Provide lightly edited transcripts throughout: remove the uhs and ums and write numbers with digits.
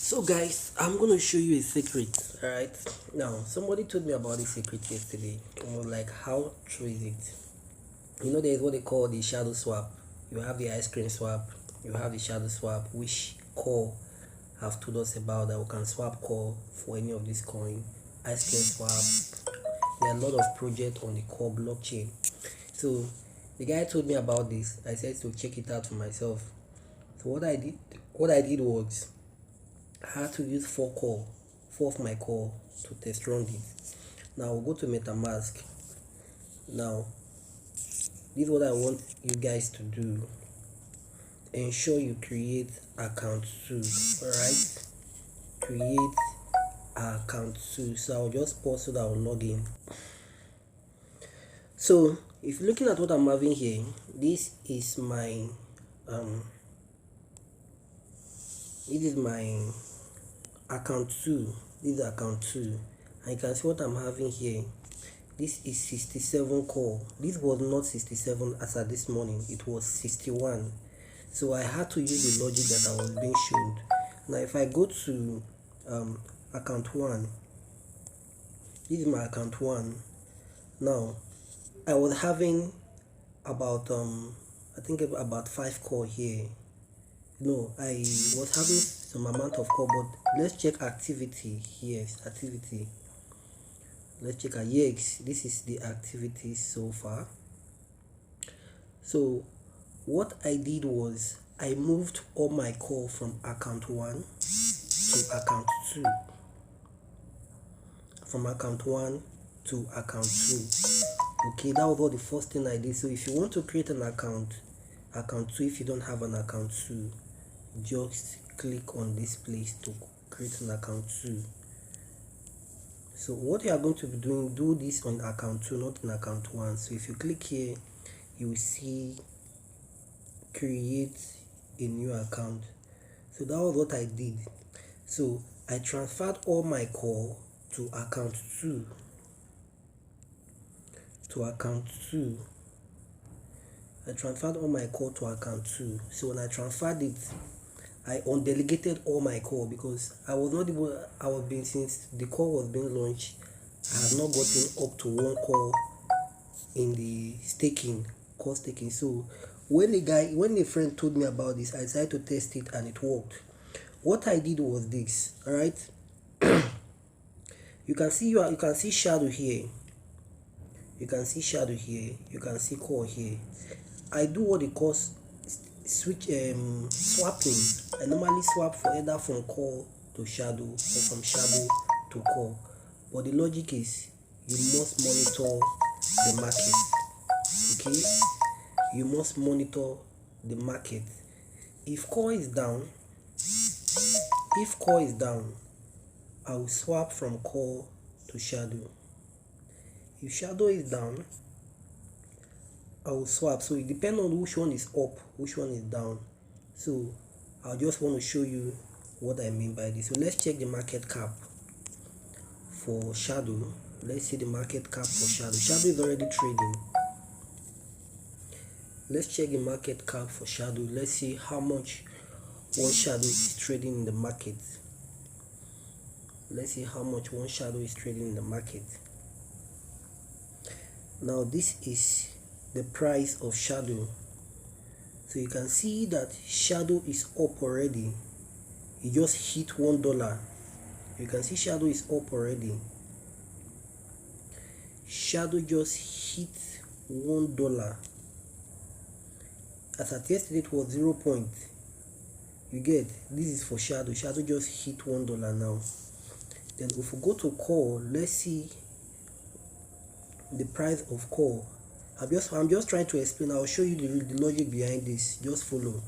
So guys, I'm gonna show you a secret. Alright. Now somebody told me about this secret yesterday. I was like, how true is it? There's what they call the shadow swap. You have the ice cream swap, you have the shadow swap, which core have told us about that we can swap core for any of this coin. Ice cream swap. There are a lot of projects on the core blockchain. So the guy told me about this. I said to check it out for myself. So what I did was I had to use four of my core to test run this. Now we'll go to MetaMask. Now this is what I want you guys to do. Ensure you create account 2. Alright, create account 2. So I'll just pause so that I'll log in. So if you're looking at what I'm having here, this is my um this is my account 2. This is account 2, and you can see what I'm having here. This is 67 core. This was not 67 as at this morning, it was 61. So I had to use the logic that I was being shown. Now if I go to account 1, this is my account 1. Now I was having about I think about 5 core here. No, I was having some amount of core, but let's check activity. Yes, activity. Let's check yes, this is the activity so far. So what I did was I moved all my core from account 1 to account 2. From account 1 to account 2. Okay, that was all the first thing I did. So if you want to create an account 2, if you don't have an account 2, just click on this place to create an account 2. So what you are going to be doing, do this on account 2, not in account 1. So if you click here, you will see create a new account. So that was what I did. So I transferred all my core to account 2. I transferred all my core to account 2. So when I transferred it, I undelegated all my core because I was not able. I was being since the core was being launched, I had not gotten up to 1 core in the core staking. So when a friend told me about this, I decided to test it and it worked. What I did was this. All right, you can see shadow here. You can see shadow here. You can see core here. I do what they call swapping. I normally swap for either from core to shadow or from shadow to core, but the logic is you must monitor the market. Okay, you must monitor the market. If core is down, I will swap from core to shadow. If shadow is down, I will swap. So it depends on which one is up, which one is down. So I just want to show you what I mean by this. So let's check the market cap for shadow. Let's see the market cap for shadow. Shadow is already trading. Let's check the market cap for shadow. Let's see how much one shadow is trading in the market. Let's see how much one shadow is trading in the market. Now this is the price of shadow. So you can see that shadow is up already. It just hit $1. You can see shadow is up already. Shadow just hit $1. As at yesterday it was 0 point. You get, this is for shadow. Shadow just hit $1 now. Then if we go to core, let's see the price of core. I'm just trying to explain. I'll show you the logic behind this. Just follow.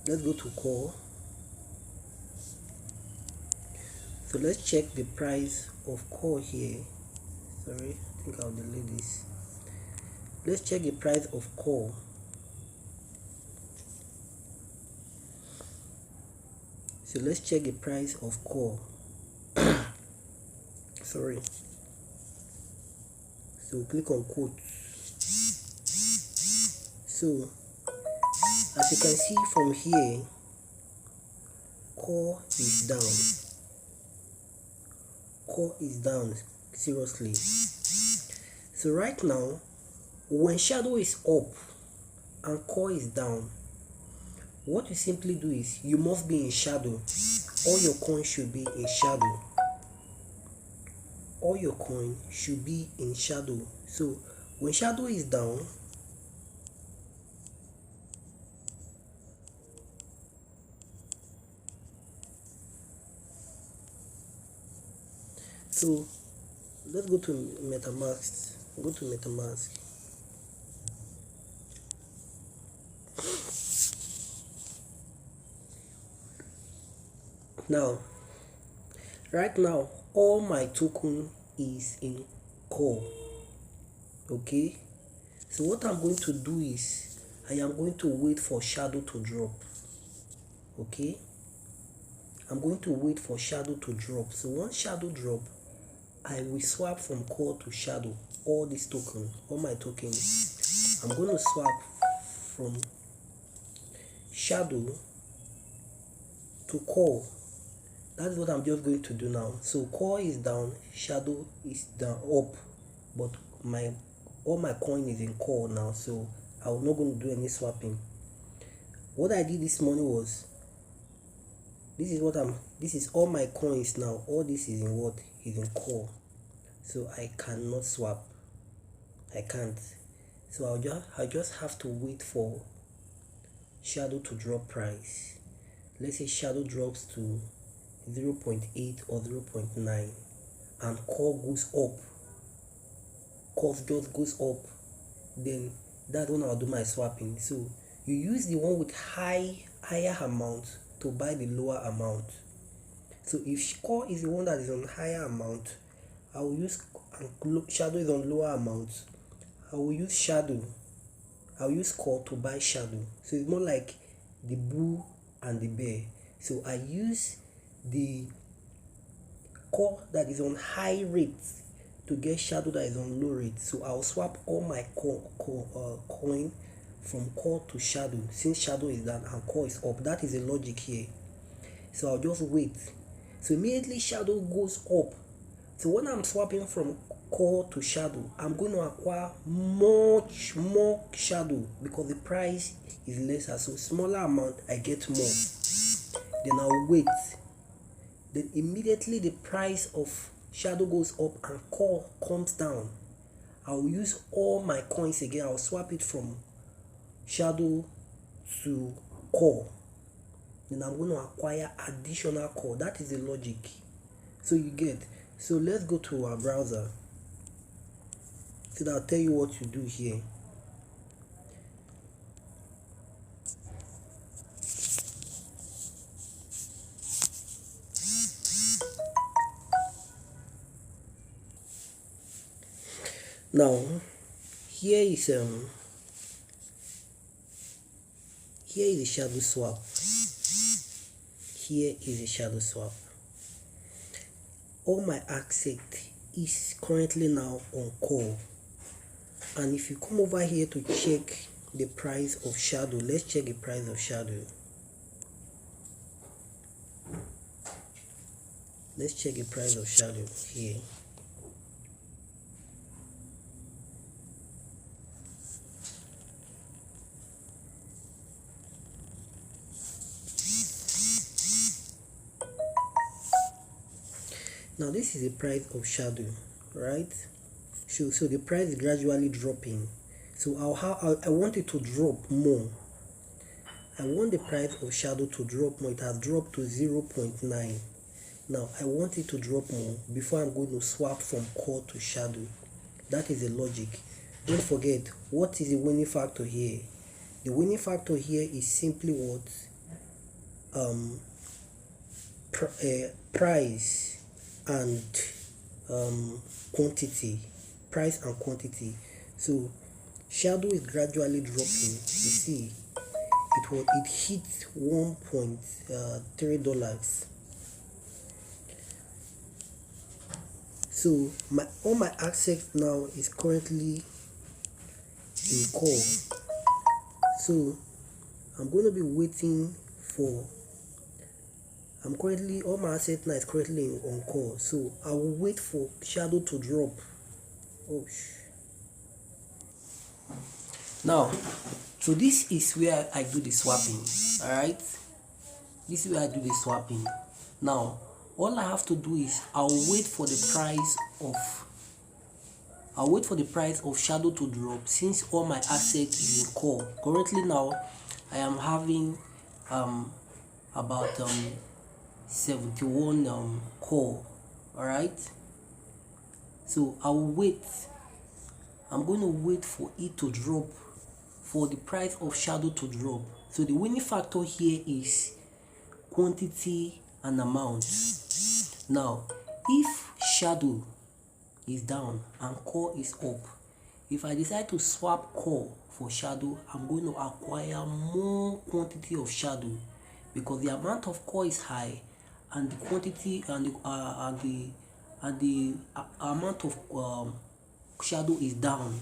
Let's go to core. So let's check the price of core here. Sorry, I think I'll delete this. Let's check the price of core. So let's check the price of core. Sorry. So click on quote. So as you can see from here, core is down. Core is down, seriously. So right now, when shadow is up and core is down, what you simply do is you must be in shadow. All your coins should be in shadow. All your coin should be in shadow. So when shadow is down, so let's go to MetaMask. Go to MetaMask. Now, right now, all my token is in core. Okay, so what I'm going to do is I am going to wait for shadow to drop. Okay, I'm going to wait for shadow to drop. So once shadow drop, I will swap from core to shadow. All these tokens, all my tokens, I'm going to swap from shadow to core. That's what I'm just going to do now. So core is down, shadow is down, up, but all my coin is in core now, so I'm not going to do any swapping. What I did this morning was, this is all my coins now. All this is in what? Is in core. So I cannot swap. I can't. So I just have to wait for shadow to drop price. Let's say shadow drops to 0.8 or 0.9 and core goes up. Core just goes up. Then that's when I'll do my swapping. So you use the one with higher amount to buy the lower amount. So if core is the one that is on higher amount, I will use, and shadow is on lower amount, I will use shadow. I'll use core to buy shadow. So it's more like the bull and the bear. So I use the core that is on high rate to get shadow that is on low rate. So I'll swap all my coin from core to shadow, since shadow is down and core is up. That is the logic here. So I'll just wait. So immediately shadow goes up. So when I'm swapping from core to shadow, I'm going to acquire much more shadow because the price is lesser. So smaller amount, I get more. Then I'll wait. Then immediately the price of shadow goes up and core comes down. I'll use all my coins again. I'll swap it from shadow to core. Then I'm going to acquire additional core. That is the logic. So you get. So let's go to our browser. So I'll tell you what you do here. Now, here is the shadow swap. Here is the shadow swap. All my asset is currently now on core. And if you come over here to check the price of shadow, let's check the price of shadow. Let's check the price of shadow here. Now this is the price of shadow, right? So the price is gradually dropping. So I want it to drop more. I want the price of shadow to drop more. It has dropped to 0.9. Now I want it to drop more before I'm going to swap from core to shadow. That is the logic. Don't forget, what is the winning factor here? The winning factor here is simply what? Price and quantity. Price and quantity. So shadow is gradually dropping. You see, it hit $1.3. So all my assets now is currently in core. So I'm going to be waiting for all my asset now is currently on call, so I will wait for shadow to drop. Now, so this is where I do the swapping. All right, this is where I do the swapping. Now, all I have to do is I'll wait for the price of shadow to drop, since all my assets is in call. Currently now I am having about 71 call. All right, so I will wait. I'm going to wait for it to drop, for the price of shadow to drop. So the winning factor here is quantity and amount. Now, if shadow is down and call is up, if I decide to swap call for shadow, I'm going to acquire more quantity of shadow, because the amount of call is high and the quantity and the amount of shadow is down.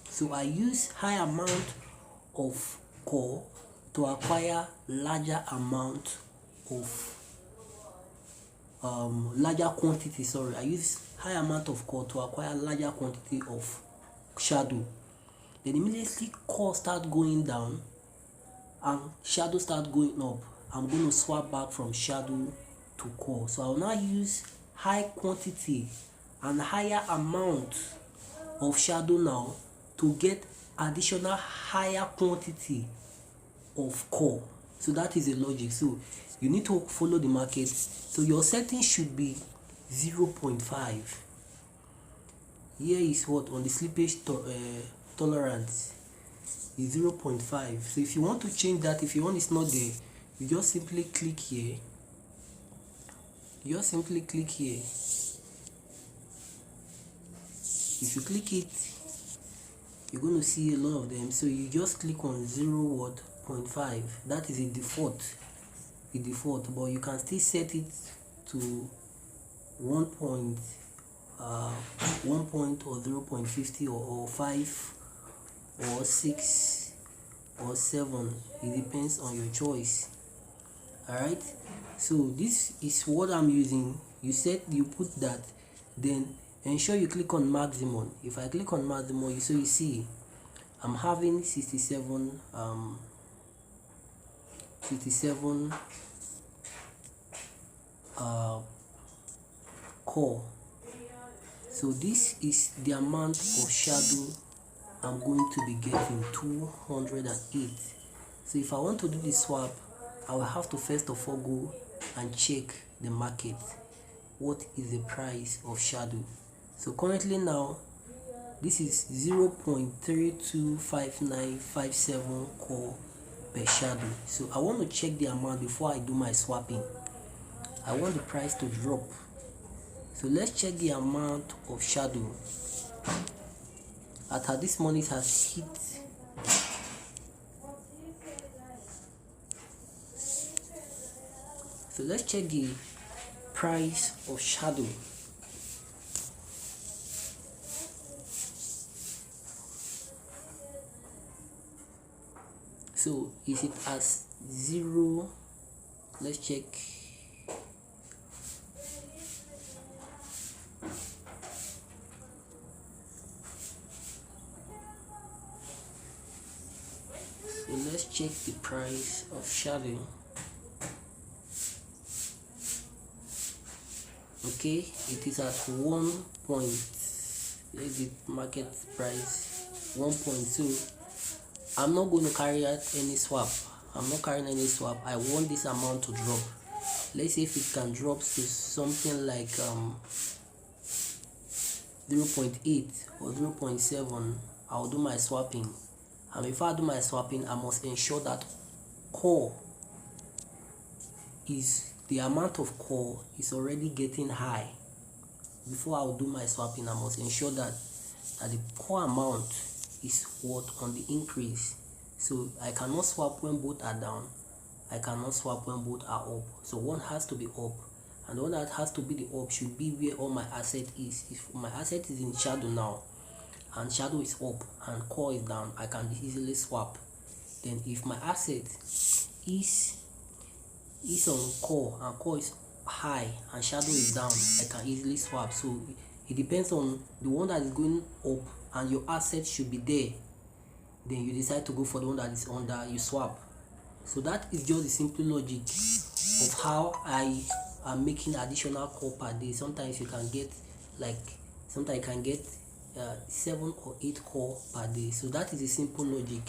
So I use high amount of call to acquire larger amount of larger quantity. I use high amount of call to acquire larger quantity of shadow. Then immediately call start going down and shadow start going up, I'm going to swap back from shadow to call. So I will now use high quantity and higher amount of shadow now to get additional higher quantity of call. So that is the logic. So you need to follow the market. So your setting should be 0.5. Here is what on the slippage tolerance is 0.5. So if you want to change that, if your one is not there, you just simply click here. If you click it, you're going to see a lot of them. So you just click on 0.5. that is a default, but you can still set it to 1 point or 0.50 or 5 or 6 or 7. It depends on your choice. All right, so this is what I'm using. You put that, then ensure you click on maximum. If I click on maximum, you see I'm having 67 core. So this is the amount of shadow I'm going to be getting, 208. So if I want to do the swap, I will have to first of all go and check the market. What is the price of shadow? So currently now this is 0.325957 core per shadow. So I want to check the amount before I do my swapping. I want the price to drop. So let's check the amount of shadow. At this morning it has hit So let's check the price of shadow. So is it as 0? Let's check. So let's check the price of shadow. Okay, it is at 1 point. Let's get market price 1.2. I'm not going to carry out any swap. I'm not carrying any swap. I want this amount to drop. Let's see if it can drop to something like 0.8 or 0.7. I'll do my swapping. And before I do my swapping, I must ensure that the amount of core is already getting high. Before I will do my swapping, I must ensure that the core amount is what on the increase. So I cannot swap when both are down. I cannot swap when both are up. So one has to be up, and the one that has to be the up should be where all my asset is. If my asset is in shadow now and shadow is up and core is down, I can easily swap. Then if my asset is is on core and core is high and shadow is down, I can easily swap. So it depends on the one that is going up and your asset should be there, then you decide to go for the one that is under, you swap. So that is just the simple logic of how I am making additional core per day. Sometimes you can get like, sometimes you can get 7 or 8 core per day. So that is the simple logic.